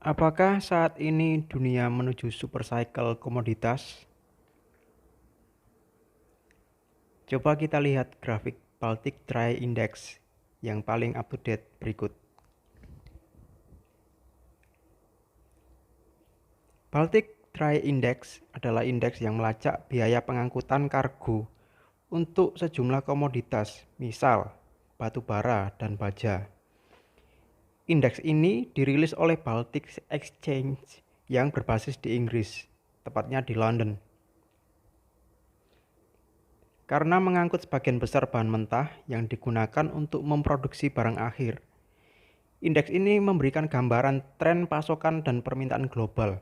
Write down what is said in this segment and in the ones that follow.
Apakah saat ini dunia menuju super cycle komoditas? Coba kita lihat grafik Baltic Dry Index yang paling up to date berikut. Baltic Dry Index adalah indeks yang melacak biaya pengangkutan kargo untuk sejumlah komoditas, misal batu bara dan baja. Indeks ini dirilis oleh Baltic Exchange yang berbasis di Inggris, tepatnya di London. Karena mengangkut sebagian besar bahan mentah yang digunakan untuk memproduksi barang akhir. Indeks ini memberikan gambaran tren pasokan dan permintaan global.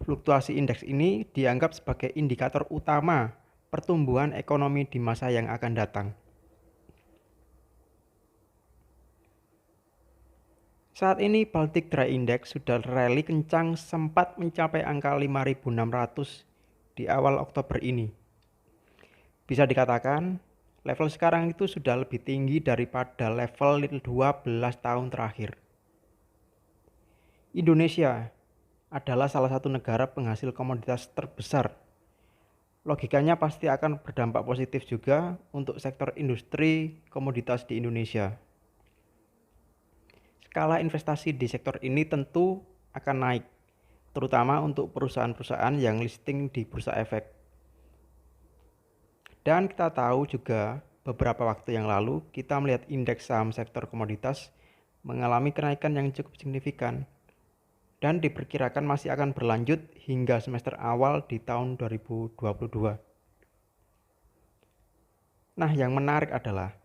Fluktuasi indeks ini dianggap sebagai indikator utama pertumbuhan ekonomi di masa yang akan datang. Saat ini Baltic Dry Index sudah rally kencang sempat mencapai angka 5.600 di awal Oktober ini. Bisa dikatakan, level sekarang itu sudah lebih tinggi daripada level 12 tahun terakhir. Indonesia adalah salah satu negara penghasil komoditas terbesar. Logikanya pasti akan berdampak positif juga untuk sektor industri komoditas di Indonesia. Skala investasi di sektor ini tentu akan naik, terutama untuk perusahaan-perusahaan yang listing di Bursa Efek. Dan kita tahu juga beberapa waktu yang lalu kita melihat indeks saham sektor komoditas mengalami kenaikan yang cukup signifikan dan diperkirakan masih akan berlanjut hingga semester awal di tahun 2022. Nah, yang menarik adalah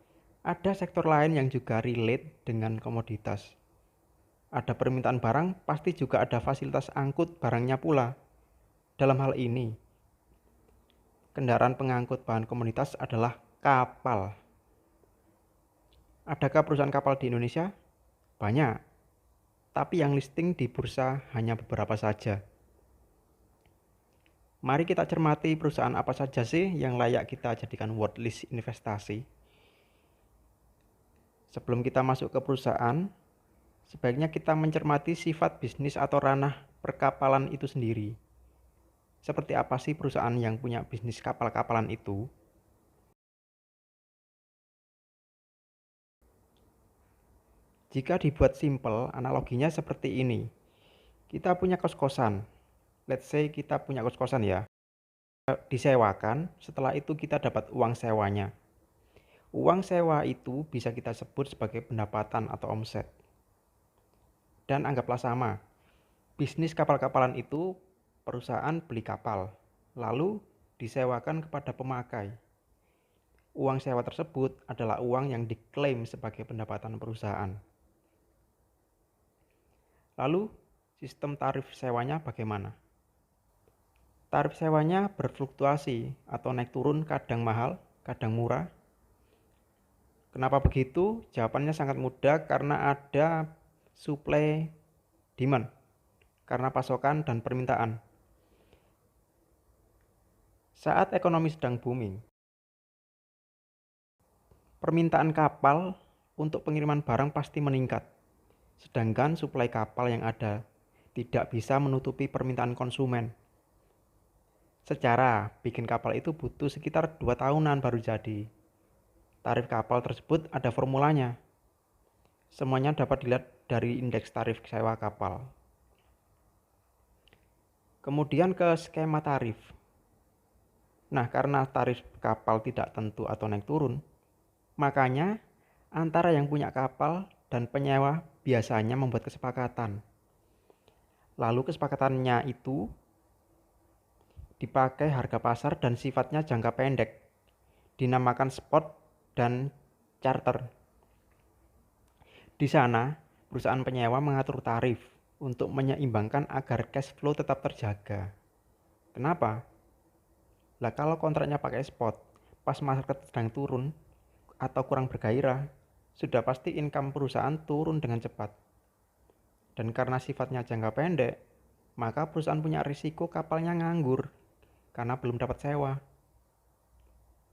ada sektor lain yang juga relate dengan komoditas. Ada permintaan barang, pasti juga ada fasilitas angkut barangnya pula. Dalam hal ini, kendaraan pengangkut bahan komoditas adalah kapal. Adakah perusahaan kapal di Indonesia? Banyak, tapi yang listing di bursa hanya beberapa saja. Mari kita cermati perusahaan apa saja sih yang layak kita jadikan watchlist investasi. Sebelum kita masuk ke perusahaan, sebaiknya kita mencermati sifat bisnis atau ranah perkapalan itu sendiri. Seperti apa sih perusahaan yang punya bisnis kapal-kapalan itu? Jika dibuat simpel, analoginya seperti ini. Kita punya kos-kosan. Let's say kita punya kos-kosan ya. Disewakan, setelah itu kita dapat uang sewanya. Uang sewa itu bisa kita sebut sebagai pendapatan atau omset. Dan anggaplah sama, bisnis kapal-kapalan itu perusahaan beli kapal, lalu disewakan kepada pemakai. Uang sewa tersebut adalah uang yang diklaim sebagai pendapatan perusahaan. Lalu, sistem tarif sewanya bagaimana? Tarif sewanya berfluktuasi atau naik turun, kadang mahal, kadang murah. Kenapa begitu? Jawabannya sangat mudah, karena ada supply demand, karena pasokan dan permintaan. Saat ekonomi sedang booming, permintaan kapal untuk pengiriman barang pasti meningkat, sedangkan suplai kapal yang ada tidak bisa menutupi permintaan konsumen. Secara bikin kapal itu butuh sekitar 2 tahunan baru jadi. Tarif kapal tersebut ada formulanya. Semuanya dapat dilihat dari indeks tarif sewa kapal. Kemudian ke skema tarif. Nah, karena tarif kapal tidak tentu atau naik turun, makanya antara yang punya kapal dan penyewa biasanya membuat kesepakatan. Lalu kesepakatannya itu dipakai harga pasar dan sifatnya jangka pendek, dinamakan spot dan charter. Di sana, perusahaan penyewa mengatur tarif untuk menyeimbangkan agar cash flow tetap terjaga. Kenapa? Lah kalau kontraknya pakai spot, pas market sedang turun atau kurang bergairah, sudah pasti income perusahaan turun dengan cepat. Dan karena sifatnya jangka pendek, maka perusahaan punya risiko kapalnya nganggur karena belum dapat sewa.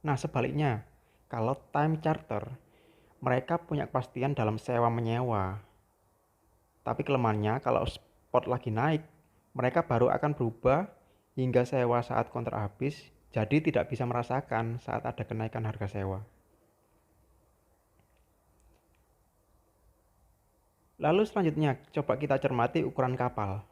Nah, sebaliknya, kalau time charter, mereka punya kepastian dalam sewa menyewa. Tapi kelemahannya kalau spot lagi naik, mereka baru akan berubah hingga sewa saat kontrak habis, jadi tidak bisa merasakan saat ada kenaikan harga sewa. Lalu selanjutnya, coba kita cermati ukuran kapal.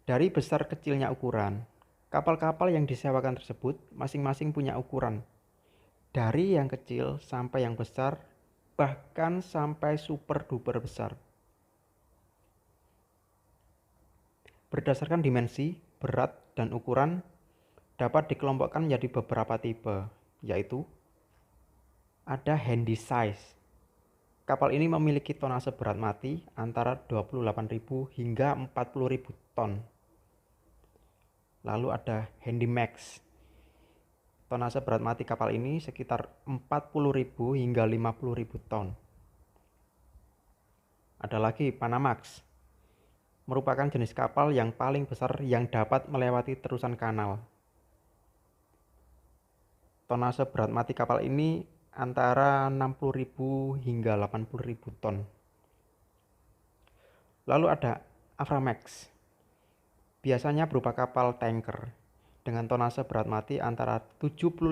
Dari besar kecilnya ukuran, kapal-kapal yang disewakan tersebut masing-masing punya ukuran. Dari yang kecil sampai yang besar, bahkan sampai super duper besar. Berdasarkan dimensi, berat, dan ukuran, dapat dikelompokkan menjadi beberapa tipe, yaitu ada handysize. Kapal ini memiliki tonase berat mati antara 28.000 hingga 40.000 ton. Lalu ada handymax. Tonase berat mati kapal ini sekitar 40.000 hingga 50.000 ton. Ada lagi Panamax, merupakan jenis kapal yang paling besar yang dapat melewati terusan kanal. Tonase berat mati kapal ini antara 60.000 hingga 80.000 ton. Lalu ada Aframax, biasanya berupa kapal tanker dengan tonase berat mati antara 75.000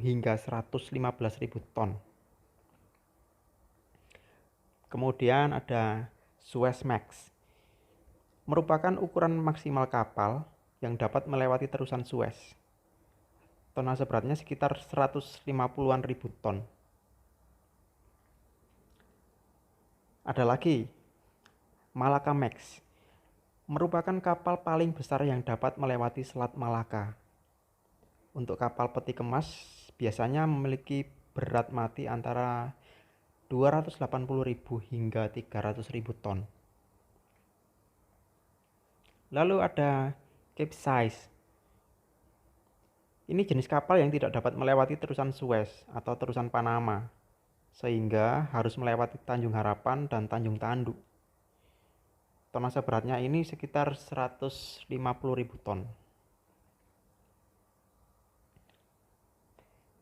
hingga 115.000 ton. Kemudian ada Suezmax, merupakan ukuran maksimal kapal yang dapat melewati terusan Suez. Tonase beratnya sekitar 150-an ribu ton. Ada lagi Malacca Max, merupakan kapal paling besar yang dapat melewati Selat Malaka. Untuk kapal peti kemas biasanya memiliki berat mati antara 280.000 hingga 300.000 ton. Lalu ada Capesize. Ini jenis kapal yang tidak dapat melewati terusan Suez atau terusan Panama, sehingga harus melewati Tanjung Harapan dan Tanjung Tanduk. Tonase beratnya ini sekitar 150.000 ton.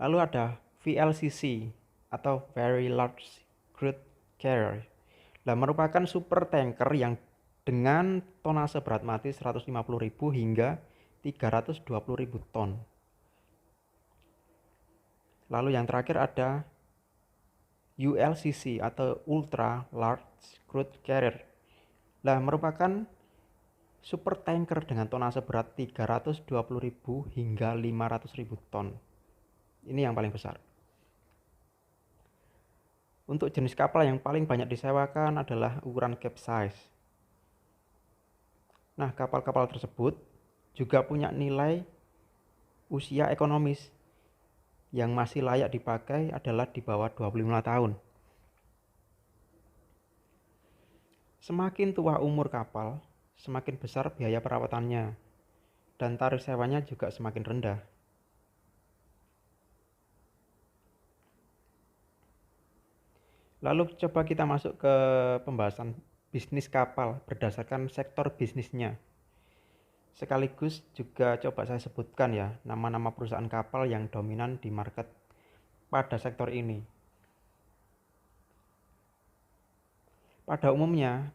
Lalu ada VLCC atau Very Large Crude Carrier. Merupakan super tanker yang dengan tonase berat mati 150.000 hingga 320.000 ton. Lalu yang terakhir ada ULCC atau Ultra Large Crude Carrier. Merupakan super tanker dengan tonase berat 320.000 hingga 500.000 ton. Ini yang paling besar. Untuk jenis kapal yang paling banyak disewakan adalah ukuran Capesize. Nah, kapal-kapal tersebut juga punya nilai usia ekonomis yang masih layak dipakai adalah di bawah 25 tahun. Semakin tua umur kapal, semakin besar biaya perawatannya, dan tarif sewanya juga semakin rendah. Lalu coba kita masuk ke pembahasan bisnis kapal berdasarkan sektor bisnisnya. Sekaligus juga coba saya sebutkan ya nama-nama perusahaan kapal yang dominan di market pada sektor ini. Pada umumnya,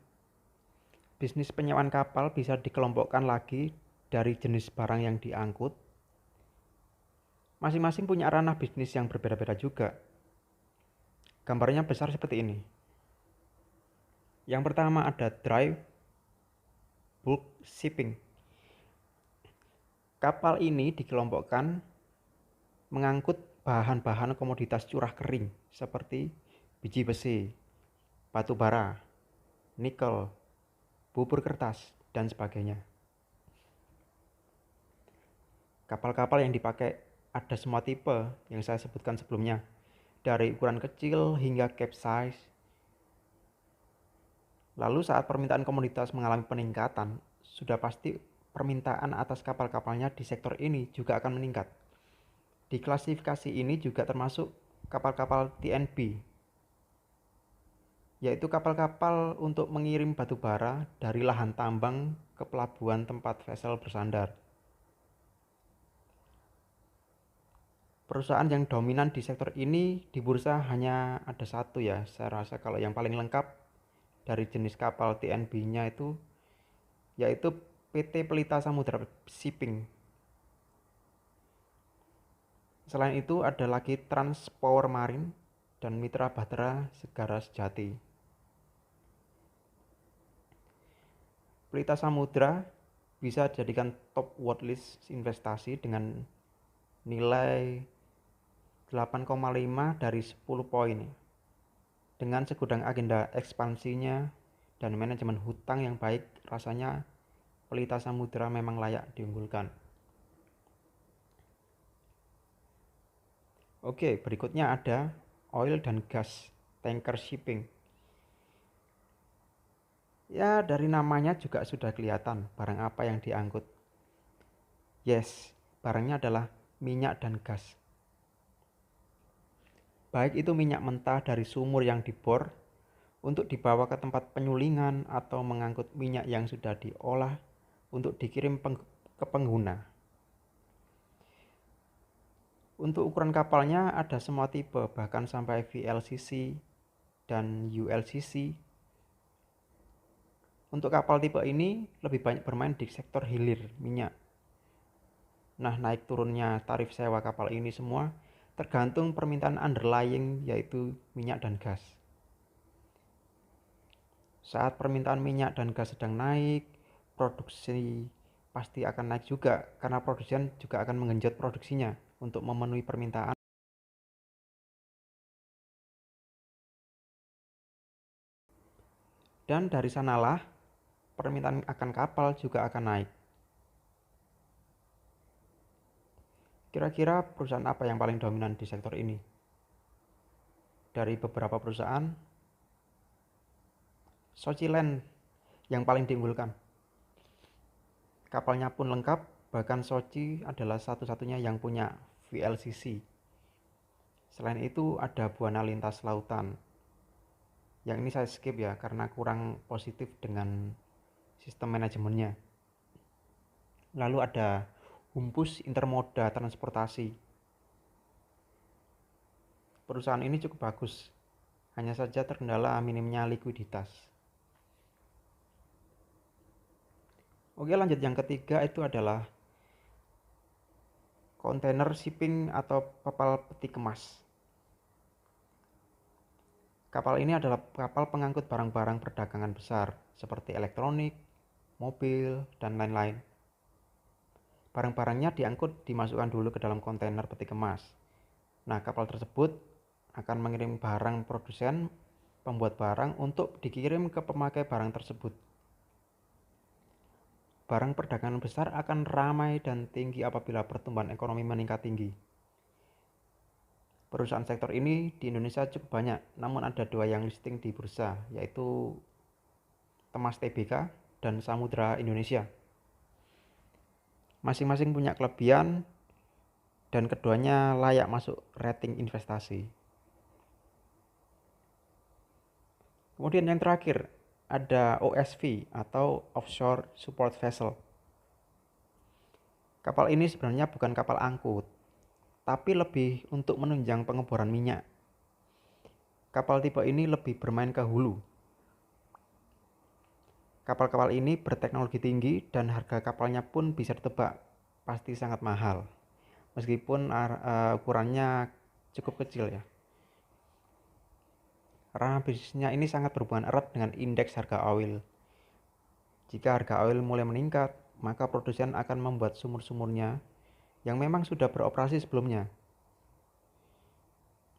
bisnis penyewaan kapal bisa dikelompokkan lagi dari jenis barang yang diangkut. Masing-masing punya ranah bisnis yang berbeda-beda juga. Gambarnya besar seperti ini. Yang pertama ada dry bulk shipping. Kapal ini dikelompokkan mengangkut bahan-bahan komoditas curah kering seperti biji besi, batu bara, nikel, bubur kertas, dan sebagainya. Kapal-kapal yang dipakai ada semua tipe yang saya sebutkan sebelumnya, dari ukuran kecil hingga capesize. Lalu saat permintaan komoditas mengalami peningkatan, sudah pasti permintaan atas kapal-kapalnya di sektor ini juga akan meningkat. Di klasifikasi ini juga termasuk kapal-kapal TNB, yaitu kapal-kapal untuk mengirim batu bara dari lahan tambang ke pelabuhan tempat vessel bersandar. Perusahaan yang dominan di sektor ini di bursa hanya ada satu ya. Saya rasa kalau yang paling lengkap dari jenis kapal TNB-nya itu yaitu PT Pelita Samudra Shipping. Selain itu ada lagi Trans Power Marine dan Mitra Bahtera Segara Sejati. Pelita Samudra bisa dijadikan top watchlist investasi dengan nilai 8,5 dari 10 poin. Dengan segudang agenda ekspansinya dan manajemen hutang yang baik, rasanya Pelita Samudra memang layak diunggulkan. Oke, berikutnya ada oil dan gas tanker shipping. Ya, dari namanya juga sudah kelihatan barang apa yang diangkut. Yes, barangnya adalah minyak dan gas. Baik itu minyak mentah dari sumur yang dibor untuk dibawa ke tempat penyulingan atau mengangkut minyak yang sudah diolah untuk dikirim ke pengguna. Untuk ukuran kapalnya ada semua tipe, bahkan sampai VLCC dan ULCC. Untuk kapal tipe ini lebih banyak bermain di sektor hilir minyak. Nah, naik turunnya tarif sewa kapal ini semua tergantung permintaan underlying yaitu minyak dan gas. Saat permintaan minyak dan gas sedang naik, produksi pasti akan naik juga karena produsen juga akan menggenjot produksinya untuk memenuhi permintaan. Dan dari sanalah permintaan akan kapal juga akan naik. Kira-kira perusahaan apa yang paling dominan di sektor ini? Dari beberapa perusahaan, Sochi Land yang paling diunggulkan. Kapalnya pun lengkap, bahkan Sochi adalah satu-satunya yang punya VLCC. Selain itu ada Buana Lintas Lautan. Yang ini saya skip ya karena kurang positif dengan sistem manajemennya. Lalu ada Humpus Intermoda Transportasi. Perusahaan ini cukup bagus, hanya saja terkendala minimnya likuiditas. Oke, lanjut yang ketiga itu adalah kontainer shipping atau kapal peti kemas. Kapal ini adalah kapal pengangkut barang-barang perdagangan besar seperti elektronik, mobil, dan lain-lain. Barang-barangnya diangkut dimasukkan dulu ke dalam kontainer peti kemas. Nah, kapal tersebut akan mengirim barang produsen pembuat barang untuk dikirim ke pemakai barang tersebut. Barang perdagangan besar akan ramai dan tinggi apabila pertumbuhan ekonomi meningkat tinggi. Perusahaan sektor ini di Indonesia cukup banyak, namun ada dua yang listing di bursa, yaitu Temas Tbk dan Samudra Indonesia. Masing-masing punya kelebihan dan keduanya layak masuk rating investasi. Kemudian yang terakhir ada OSV atau Offshore Support Vessel. Kapal ini sebenarnya bukan kapal angkut, tapi lebih untuk menunjang pengeboran minyak. Kapal tipe ini lebih bermain ke hulu. Kapal-kapal ini berteknologi tinggi dan harga kapalnya pun bisa ditebak, pasti sangat mahal. Meskipun ukurannya cukup kecil ya. Ranah bisnisnya ini sangat berhubungan erat dengan indeks harga oil. Jika harga oil mulai meningkat, maka produsen akan membuat sumur-sumurnya yang memang sudah beroperasi sebelumnya.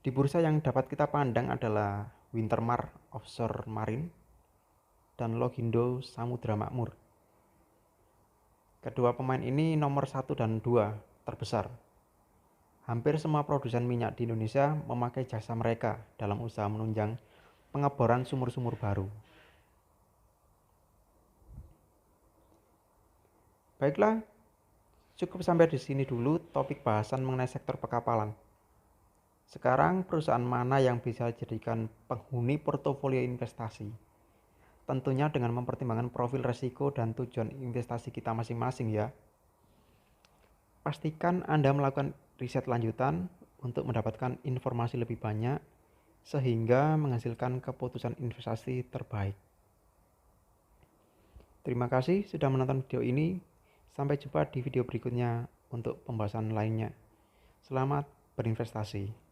Di bursa yang dapat kita pandang adalah Wintermar Offshore Marine dan Logindo Samudra Makmur. Kedua pemain ini nomor 1 dan 2 terbesar. Hampir semua produsen minyak di Indonesia memakai jasa mereka dalam usaha menunjang pengeboran sumur-sumur baru. Baiklah, cukup sampai di sini dulu topik bahasan mengenai sektor perkapalan. Sekarang perusahaan mana yang bisa dijadikan penghuni portofolio investasi? Tentunya dengan mempertimbangkan profil risiko dan tujuan investasi kita masing-masing ya. Pastikan Anda melakukan riset lanjutan untuk mendapatkan informasi lebih banyak sehingga menghasilkan keputusan investasi terbaik. Terima kasih sudah menonton video ini. Sampai jumpa di video berikutnya untuk pembahasan lainnya. Selamat berinvestasi.